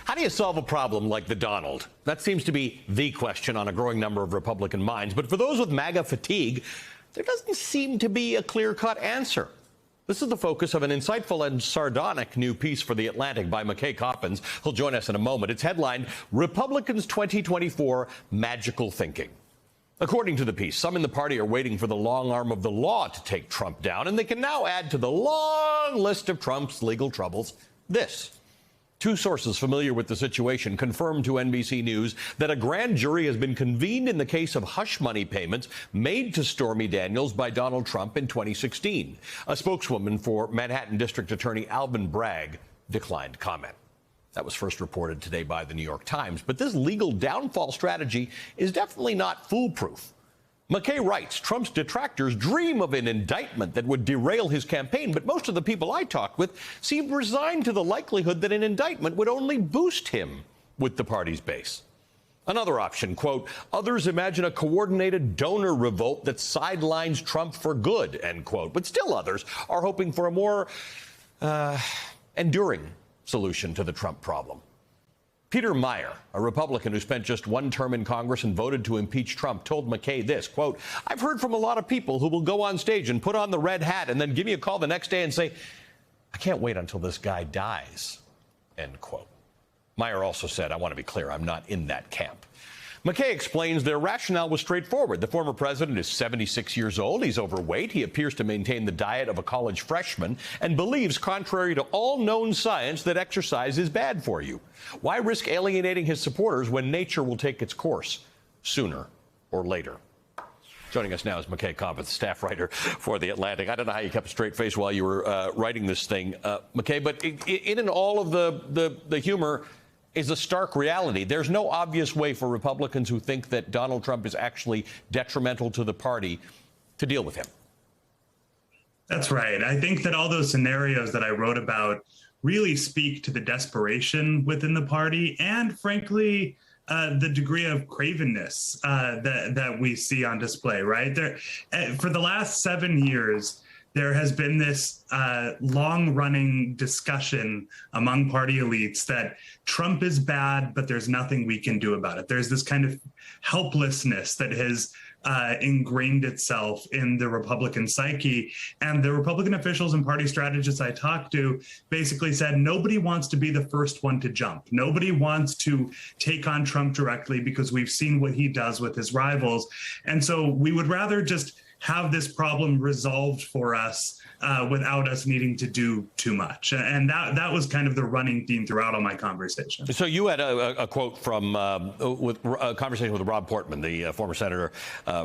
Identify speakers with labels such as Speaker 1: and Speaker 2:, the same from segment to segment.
Speaker 1: How do you solve a problem like the Donald? That seems to be the question on a growing number of Republican minds. But for those with MAGA fatigue, there doesn't seem to be a clear-cut answer. This is the focus of an insightful and sardonic new piece for The Atlantic by McKay Coppins, who'll join us in a moment. It's headlined, Republicans 2024 Magical Thinking. According to the piece, some in the party are waiting for the long arm of the law to take Trump down, and they can now add to the long list of Trump's legal troubles this. Two sources familiar with the situation confirmed to NBC News that a grand jury has been convened in the case of hush money payments made to Stormy Daniels by Donald Trump in 2016. A spokeswoman for Manhattan District Attorney Alvin Bragg declined comment. That was first reported today by the New York Times. But this legal downfall strategy is definitely not foolproof. McKay writes, Trump's detractors dream of an indictment that would derail his campaign, but most of the people I talked with seemed resigned to the likelihood that an indictment would only boost him with the party's base. Another option, quote, others imagine a coordinated donor revolt that sidelines Trump for good, end quote. But still others are hoping for a more enduring solution to the Trump problem. Peter Meijer, a Republican who spent just one term in Congress and voted to impeach Trump, told McKay this, quote, I've heard from a lot of people who will go on stage and put on the red hat and then give me a call the next day and say, I can't wait until this guy dies, end quote. Meijer also said, I want to be clear, I'm not in that camp. McKay explains their rationale was straightforward. The former president is 76 years old. He's overweight. He appears to maintain the diet of a college freshman and believes, contrary to all known science, that exercise is bad for you. Why risk alienating his supporters when nature will take its course sooner or later? Joining us now is McKay Coppins, staff writer for The Atlantic. I don't know how you kept a straight face while you were writing this thing, McKay, but in all of the humor is a stark reality. There's no obvious way for Republicans who think that Donald Trump is actually detrimental to the party to deal with him.
Speaker 2: That's right. I think that all those scenarios that I wrote about really speak to the desperation within the party and, frankly, the degree of cravenness that we see on display, right? For the last 7 years, there has been this long-running discussion among party elites that Trump is bad, but there's nothing we can do about it. There's this kind of helplessness that has ingrained itself in the Republican psyche. And the Republican officials and party strategists I talked to basically said nobody wants to be the first one to jump. Nobody wants to take on Trump directly because we've seen what he does with his rivals. And so we would rather just have this problem resolved for us without us needing to do too much. And that was kind of the running theme throughout all my conversations.
Speaker 1: So you had a quote from with a conversation with Rob Portman, the former senator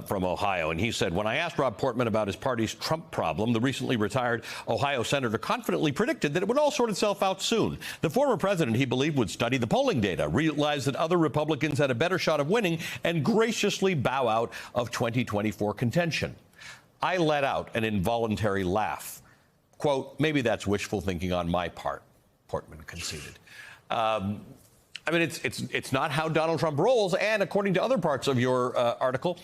Speaker 1: from Ohio, and he said, when I asked Rob Portman about his party's Trump problem, the recently retired Ohio senator confidently predicted that it would all sort itself out soon. The former president, he believed, would study the polling data, realize that other Republicans had a better shot of winning, and graciously bow out of 2024 contention. I let out an involuntary laugh. Quote, maybe that's wishful thinking on my part, Portman conceded. I mean, it's not how Donald Trump rolls, and according to other parts of your article,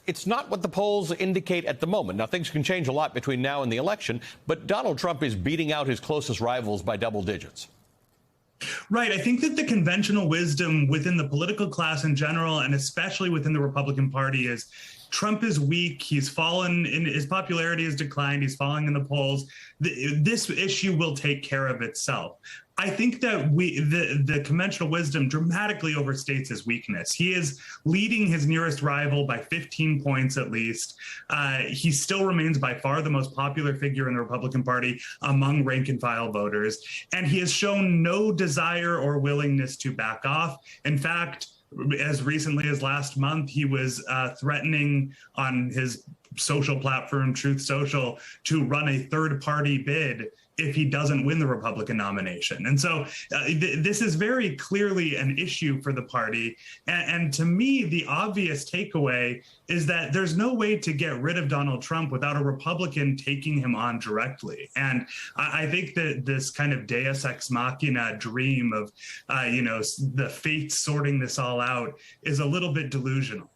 Speaker 1: it's not what the polls indicate at the moment. Now, things can change a lot between now and the election, but Donald Trump is beating out his closest rivals by double digits.
Speaker 2: Right. I think that the conventional wisdom within the political class in general, and especially within the Republican Party, is Trump is weak. He's fallen, his popularity has declined. He's falling in the polls. This issue will take care of itself. I think that the conventional wisdom dramatically overstates his weakness. He is leading his nearest rival by 15 points at least. He still remains by far the most popular figure in the Republican Party among rank and file voters. And he has shown no desire or willingness to back off. In fact, as recently as last month, he was threatening on his social platform, Truth Social, to run a third-party bid if he doesn't win the Republican nomination. And so this is very clearly an issue for the party. And to me, the obvious takeaway is that there's no way to get rid of Donald Trump without a Republican taking him on directly. And I think that this kind of deus ex machina dream of, the fates sorting this all out is a little bit delusional.